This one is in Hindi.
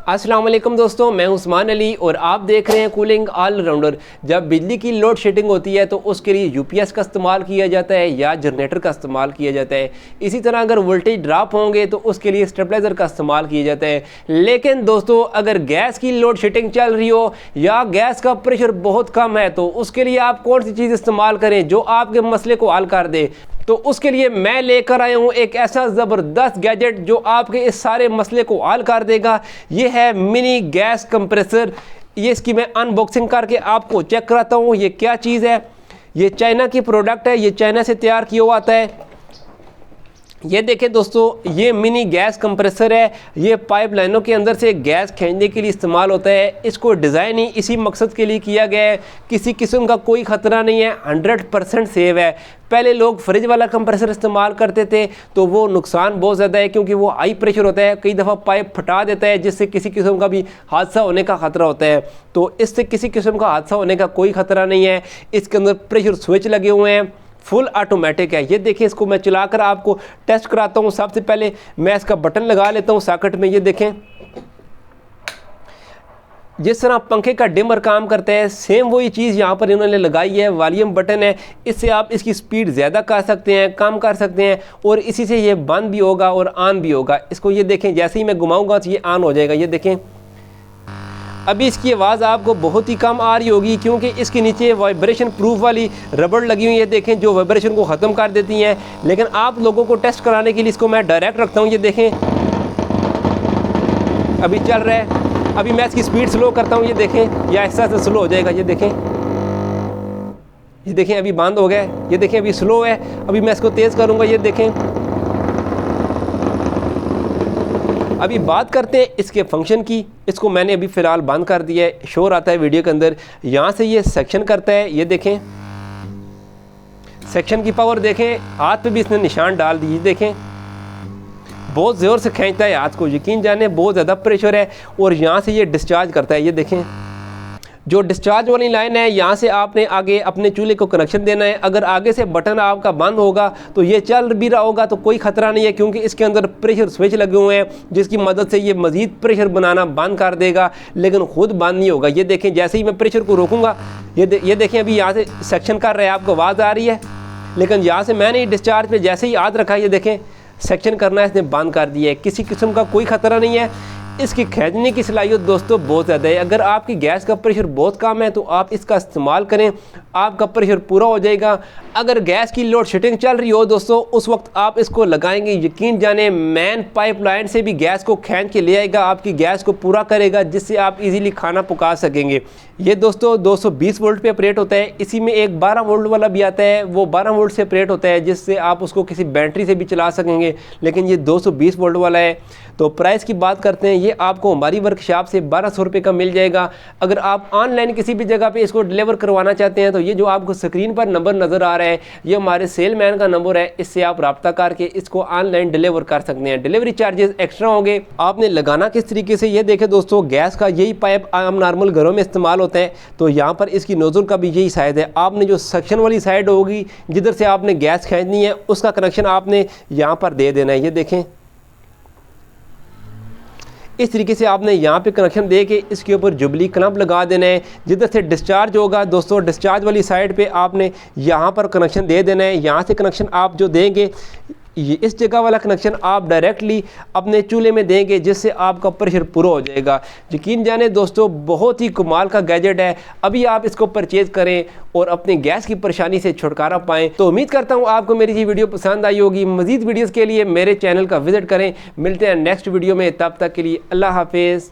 अस्सलाम वालेकुम दोस्तों, मैं उस्मान अली और आप देख रहे हैं कूलिंग ऑलराउंडर। जब बिजली की लोड शेडिंग होती है तो उसके लिए यूपीएस का इस्तेमाल किया जाता है या जनरेटर का इस्तेमाल किया जाता है। इसी तरह अगर वोल्टेज ड्रॉप होंगे तो उसके लिए स्टेबलाइज़र का इस्तेमाल किया जाता है। लेकिन दोस्तों, अगर गैस की लोड शेडिंग चल रही हो या गैस का प्रेशर बहुत कम है तो उसके लिए आप कौन सी चीज़ इस्तेमाल करें जो आपके मसले को हल कर दे। तो उसके लिए मैं लेकर आया हूँ एक ऐसा ज़बरदस्त गैजेट जो आपके इस सारे मसले को हल कर देगा। ये है मिनी गैस कंप्रेसर। ये इसकी मैं अनबॉक्सिंग करके आपको चेक कराता हूँ ये क्या चीज़ है। ये चाइना की प्रोडक्ट है, ये चाइना से तैयार किया हुआ आता है। ये देखें दोस्तों, ये मिनी गैस कंप्रेसर है। ये पाइपलाइनों के अंदर से गैस खींचने के लिए इस्तेमाल होता है। इसको डिज़ाइन ही इसी मकसद के लिए किया गया है। किसी किस्म का कोई ख़तरा नहीं है, 100% सेव है। पहले लोग फ्रिज वाला कंप्रेसर इस्तेमाल करते थे तो वो नुकसान बहुत ज़्यादा है क्योंकि वो हाई प्रेशर होता है, कई दफ़ा पाइप फटा देता है जिससे किसी किस्म का भी हादसा होने का ख़तरा होता है। तो इससे किसी किस्म का हादसा होने का कोई ख़तरा नहीं है। इसके अंदर प्रेशर स्विच लगे हुए हैं, फुल ऑटोमेटिक है। ये देखिए, इसको मैं चलाकर आपको टेस्ट कराता हूँ। सबसे पहले मैं इसका बटन लगा लेता हूँ सॉकेट में। ये देखें, जिस तरह पंखे का डिमर काम करता है सेम वही चीज़ यहाँ पर इन्होंने लगाई है। वॉल्यूम बटन है, इससे आप इसकी स्पीड ज़्यादा कर सकते हैं, कम कर सकते हैं और इसी से ये बंद भी होगा और ऑन भी होगा। इसको ये देखें, जैसे ही मैं घुमाऊँगा तो ये ऑन हो जाएगा। ये देखें, अभी इसकी आवाज़ आपको बहुत ही कम आ रही होगी क्योंकि इसके नीचे वाइब्रेशन प्रूफ वाली रबड़ लगी हुई है, देखें, जो वाइब्रेशन को ख़त्म कर देती हैं। लेकिन आप लोगों को टेस्ट कराने के लिए इसको मैं डायरेक्ट रखता हूँ। ये देखें, अभी चल रहा है। अभी मैं इसकी स्पीड स्लो करता हूँ। ये देखें, या ऐसा से स्लो हो जाएगा। ये देखें, ये देखें, अभी बंद हो गया। ये देखें, अभी स्लो है। अभी मैं इसको तेज़ करूँगा। ये देखें, अभी बात करते हैं इसके फंक्शन की। इसको मैंने अभी फ़िलहाल बंद कर दिया है, शोर आता है वीडियो के अंदर। यहाँ से ये सेक्शन करता है। ये देखें, सेक्शन की पावर देखें, हाथ पे भी इसने निशान डाल दिए। देखें, बहुत ज़ोर से खींचता है हाथ को, यकीन जाने बहुत ज़्यादा प्रेशर है। और यहाँ से ये डिस्चार्ज करता है। ये देखें, जो डिस्चार्ज वाली लाइन है, यहाँ से आपने आगे अपने चूल्हे को कनेक्शन देना है। अगर आगे से बटन आपका बंद होगा तो ये चल भी रहा होगा तो कोई ख़तरा नहीं है क्योंकि इसके अंदर प्रेशर स्विच लगे हुए हैं जिसकी मदद से ये मज़ीद प्रेशर बनाना बंद कर देगा, लेकिन ख़ुद बंद नहीं होगा। ये देखें, जैसे ही मैं प्रेशर को रोकूँगा, ये देखें, अभी यहाँ से सेक्शन कर रहा है, आपको आवाज़ आ रही है। लेकिन यहाँ से मैंने डिस्चार्ज पर जैसे ही हाथ रखा, ये देखें, सेक्शन करना इसने बंद कर दिया है। किसी किस्म का कोई ख़तरा नहीं है। इसकी खींचने की सलाहियत दोस्तों बहुत ज़्यादा है। अगर आपकी गैस का प्रेशर बहुत कम है तो आप इसका इस्तेमाल करें, आपका प्रेशर पूरा हो जाएगा। अगर गैस की लोड शेडिंग चल रही हो दोस्तों, उस वक्त आप इसको लगाएंगे, यकीन जाने मेन पाइपलाइन से भी गैस को खींच के ले आएगा, आपकी गैस को पूरा करेगा जिससे आप इजीली खाना पका सकेंगे। ये दोस्तों 220 वोल्ट पे ऑपरेट होता है। इसी में एक 12 वोल्ट वाला भी आता है, वो 12 वोल्ट से ऑपरेट होता है जिससे आप उसको किसी बैटरी से भी चला सकेंगे, लेकिन ये 220 वोल्ट वाला है। तो प्राइस की बात करते हैं, ये आपको हमारी वर्कशॉप से 1200 रुपये का मिल जाएगा। अगर आप ऑनलाइन किसी भी जगह पे इसको डिलीवर करवाना चाहते हैं तो ये जो आपको स्क्रीन पर नंबर नज़र आ रहा है, ये हमारे सेलमैन का नंबर है। इससे आप रब्ता करके इसको ऑनलाइन डिलीवर कर सकते हैं। डिलीवरी चार्जेस एक्स्ट्रा होंगे। आपने लगाना किस तरीके से, ये देखें दोस्तों, गैस का यही पाइप आम नॉर्मल घरों में इस्तेमाल होता है। तो यहाँ पर इसकी नोजल का भी यही साइज़ है। आपने जो सेक्शन वाली साइड होगी जिधर से आपने गैस खींचनी है, उसका कनेक्शन आपने यहाँ पर दे देना है। ये देखें, इस तरीके से आपने यहाँ पे कनेक्शन दे के इसके ऊपर जुबली क्लैंप लगा देना है। जिधर से डिस्चार्ज होगा दोस्तों, डिस्चार्ज वाली साइड पे आपने यहाँ पर कनेक्शन दे देना है। यहाँ से कनेक्शन आप जो देंगे, ये इस जगह वाला कनेक्शन आप डायरेक्टली अपने चूल्हे में देंगे जिससे आपका प्रेशर पूरा हो जाएगा। यकीन जाने दोस्तों, बहुत ही कमाल का गैजेट है। अभी आप इसको परचेज़ करें और अपनी गैस की परेशानी से छुटकारा पाएँ। तो उम्मीद करता हूँ आपको मेरी ये वीडियो पसंद आई होगी। मज़ीद वीडियोज़ के लिए मेरे चैनल का विज़िट करें। मिलते हैं नेक्स्ट वीडियो में, तब तक के लिए अल्लाह हाफिज़।